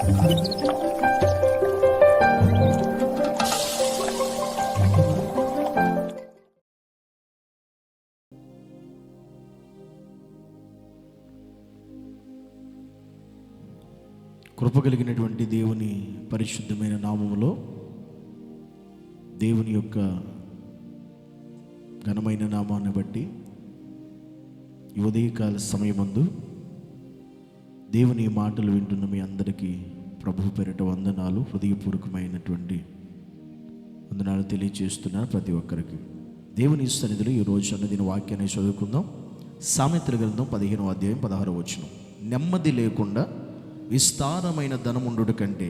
కృప కలిగినటువంటి దేవుని పరిశుద్ధమైన నామములో దేవుని యొక్క ఘనమైన నామాన్ని బట్టి ఈ ఉదయకాల సమయమందు దేవుని మాటలు వింటున్న మీ అందరికీ ప్రభు పేరిట వందనాలు, హృదయపూర్వకమైనటువంటి వందనాలు తెలియజేస్తున్నారు ప్రతి ఒక్కరికి. దేవుని సన్నిధిలో ఈరోజు అన్నదిన వాక్యాన్ని చదువుకుందాం. సామెతల గ్రంథం 15వ అధ్యాయం 16వ వచనం. నెమ్మది లేకుండా విస్తారమైన ధనముండుట కంటే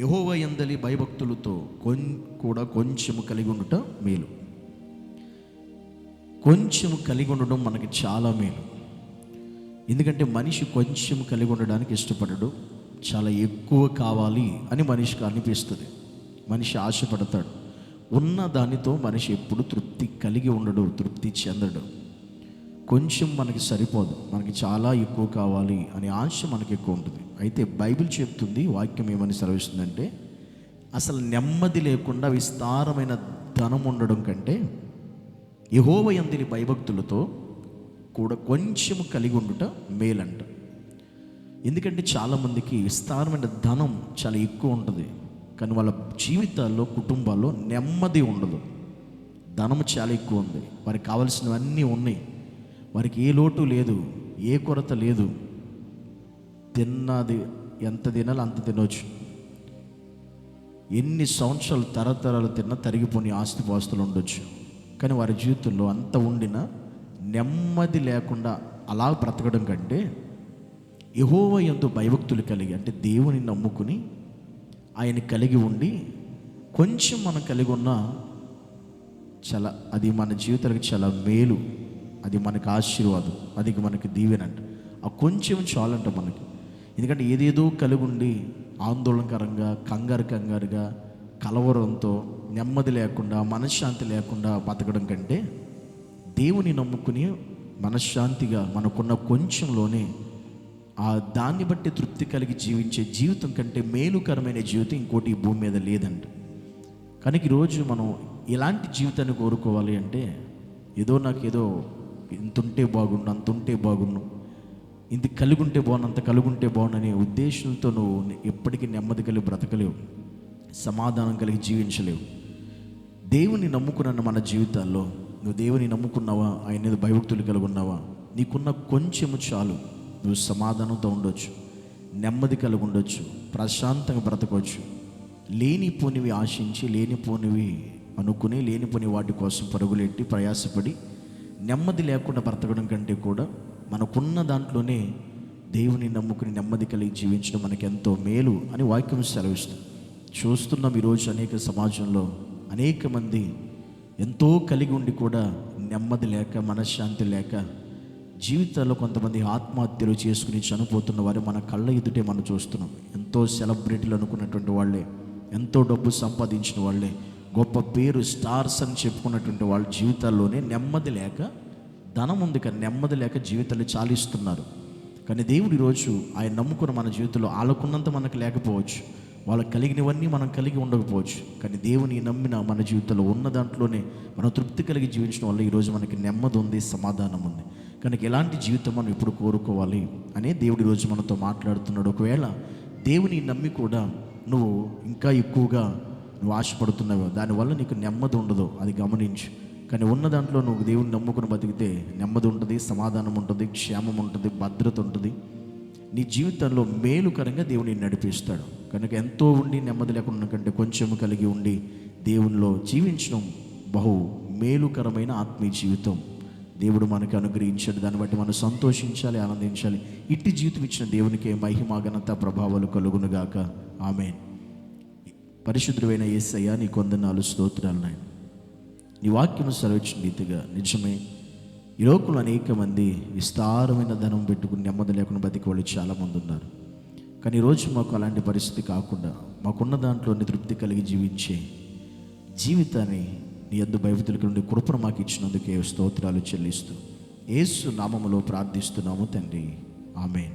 యెహోవా యందలి భయభక్తులతో కూడా కొంచెము కలిగి ఉండుట మేలు. కొంచెము కలిగి ఉండడం మనకి చాలా మేలు. ఎందుకంటే మనిషి కొంచెం కలిగి ఉండడానికి ఇష్టపడడు, చాలా ఎక్కువ కావాలి అని మనిషికి అనిపిస్తుంది. మనిషి ఆశపడతాడు. ఉన్న దానితో మనిషి ఎప్పుడు తృప్తి కలిగి ఉండడు, తృప్తి చెందడు. కొంచెం మనకి సరిపోదు, మనకి చాలా ఎక్కువ కావాలి అనే ఆశ మనకి ఎక్కువ ఉంటుంది. అయితే బైబిల్ చెప్తుంది, వాక్యం ఏమని సెలవిస్తుందంటే, అసలు నెమ్మది లేకుండా విస్తారమైన ధనం ఉండడం కంటే యెహోవా యందలి భయభక్తులతో కూడా కొంచెం కలిగి ఉండుట మేలంట. ఎందుకంటే చాలామందికి విస్తారమైన ధనం చాలా ఎక్కువ ఉంటుంది, కానీ వాళ్ళ జీవితాల్లో, కుటుంబాల్లో నెమ్మది ఉండదు. ధనం చాలా ఎక్కువ ఉంది, వారికి కావాల్సినవన్నీ ఉన్నాయి, వారికి ఏ లోటు లేదు, ఏ కొరత లేదు. తిన్నది ఎంత తినాలి అంత తినవచ్చు. ఎన్ని సంవత్సరాలు తరతరాలు తిన్నా తరిగిపోని ఆస్తిపాస్తులు ఉండొచ్చు, కానీ వారి జీవితంలో అంత ఉండినా నెమ్మది లేకుండా అలా బ్రతకడం కంటే యెహోవా యందు భయభక్తులు కలిగి, అంటే దేవుని నమ్ముకుని ఆయన కలిగి ఉండి కొంచెం మనం కలిగి ఉన్నా చాలా, అది మన జీవితానికి చాలా మేలు, అది మనకు ఆశీర్వాదం, అది మనకి దీవెనంట. ఆ కొంచెం చాలంట మనకి. ఎందుకంటే ఏదేదో కలిగి ఉండి ఆందోళనకరంగా, కంగారుగా, కలవరంతో, నెమ్మది లేకుండా, మనశ్శాంతి లేకుండా బతకడం కంటే దేవుని నమ్ముకుని మనశ్శాంతిగా మనకున్న కొంచెంలోనే ఆ దాన్ని బట్టి తృప్తి కలిగి జీవించే జీవితం కంటే మేలుకరమైన జీవితం ఇంకోటి ఈ భూమి మీద లేదంట. కనుక ఈరోజు మనం ఇలాంటి జీవితాన్ని కోరుకోవాలి అంటే, నాకేదో ఇంత ఉంటే బాగుండు, అంత ఉంటే బాగుండు, ఇంత కలిగి ఉంటే బాగుండు, అంత కలిగి ఉంటే బాగుండు అనే ఉద్దేశంతో నువ్వు ఎప్పటికీ నెమ్మది కలిగి బ్రతకలేవు, సమాధానం కలిగి జీవించలేవు. దేవుని నమ్ముకున్న మన జీవితాల్లో నువ్వు దేవుని నమ్ముకున్నావా, ఆయన మీద భయభక్తులు కలిగి ఉన్నావా, నీకున్న కొంచెము చాలు, నువ్వు సమాధానంతో ఉండొచ్చు, నెమ్మది కలిగి ఉండొచ్చు, ప్రశాంతంగా బ్రతకవచ్చు. లేనిపోనివి ఆశించి, లేనిపోనివి అనుకుని, లేనిపోని వాటి కోసం పరుగులెట్టి ప్రయాసపడి నెమ్మది లేకుండా బ్రతకడం కంటే కూడా మనకున్న దాంట్లోనే దేవుని నమ్ముకుని నెమ్మది కలిగి జీవించడం మనకి ఎంతో మేలు అని వాక్యం సెలవిస్తుంది. చూస్తున్నాం ఈరోజు అనేక సమాజంలో అనేక మంది ఎంతో కలిగి ఉండి కూడా నెమ్మది లేక, మనశ్శాంతి లేక జీవితాల్లో కొంతమంది ఆత్మహత్యలు చేసుకుని చనిపోతున్న వారు మన కళ్ళ ఎదుటే మనం చూస్తున్నాం. ఎంతో సెలబ్రిటీలు అనుకున్నటువంటి వాళ్ళే, ఎంతో డబ్బు సంపాదించిన వాళ్ళే, గొప్ప పేరు, స్టార్స్ అని చెప్పుకున్నటువంటి వాళ్ళ జీవితాల్లోనే నెమ్మది లేక, ధనం ఉంది కానీ నెమ్మది లేక జీవితాలు చాలిస్తున్నారు. కానీ దేవుడు ఈరోజు ఆయన నమ్ముకున్న మన జీవితంలో వాళ్ళకున్నంత మనకు లేకపోవచ్చు, వాళ్ళకి కలిగినవన్నీ మనం కలిగి ఉండకపోవచ్చు, కానీ దేవుని నమ్మిన మన జీవితంలో ఉన్న దాంట్లోనే మనం తృప్తి కలిగి జీవించడం వల్ల ఈరోజు మనకి నెమ్మది ఉంది, సమాధానం ఉంది. కనుక ఎలాంటి జీవితం మనం ఎప్పుడు కోరుకోవాలి అనే దేవుడు ఈరోజు మనతో మాట్లాడుతున్నాడు. ఒకవేళ దేవుని నమ్మి కూడా నువ్వు ఇంకా ఎక్కువగా నువ్వు ఆశపడుతున్నావు, దానివల్ల నీకు నెమ్మది ఉండదు, అది గమనించు. కానీ ఉన్న దాంట్లో నువ్వు దేవుని నమ్ముకుని బతికితే నెమ్మది ఉంటుంది, సమాధానం ఉంటుంది, క్షేమం ఉంటుంది, భద్రత ఉంటుంది. నీ జీవితంలో మేలుకరంగా దేవుని నడిపిస్తాడు. కనుక ఎంతో ఉండి నెమ్మది లేకుండా కంటే కొంచెం కలిగి ఉండి దేవునిలో జీవించడం బహు మేలుకరమైన ఆత్మీయ జీవితం దేవుడు మనకు అనుగ్రహించాడు. దాన్ని బట్టి మనం సంతోషించాలి, ఆనందించాలి. ఇట్టి జీవితం ఇచ్చిన దేవునికే మహిమ, ఘనత, ప్రభావాలు కలుగునుగాక. ఆమేన్. పరిశుద్ధుడైన యేసయ్య, నీ కొందనాలు, స్తోత్రాలు నాయన. నీ వాక్యం సెలవిచ్చిన రీతిగా నిజమే ఈ లోకంలో అనేక మంది విస్తారమైన ధనం పెట్టుకుని నెమ్మది లేకుండా బతికి వాళ్ళు చాలామంది ఉన్నారు. కానీ ఈరోజు మాకు అలాంటి పరిస్థితి కాకుండా మాకున్న దాంట్లోని తృప్తి కలిగి జీవించే జీవితాన్ని నీ యందు భయభక్తుల నుండి కృపను మాకు ఇచ్చినందుకే స్తోత్రాలు చెల్లిస్తూ యేసు నామములో ప్రార్థిస్తున్నాము తండ్రి. ఆమేన్.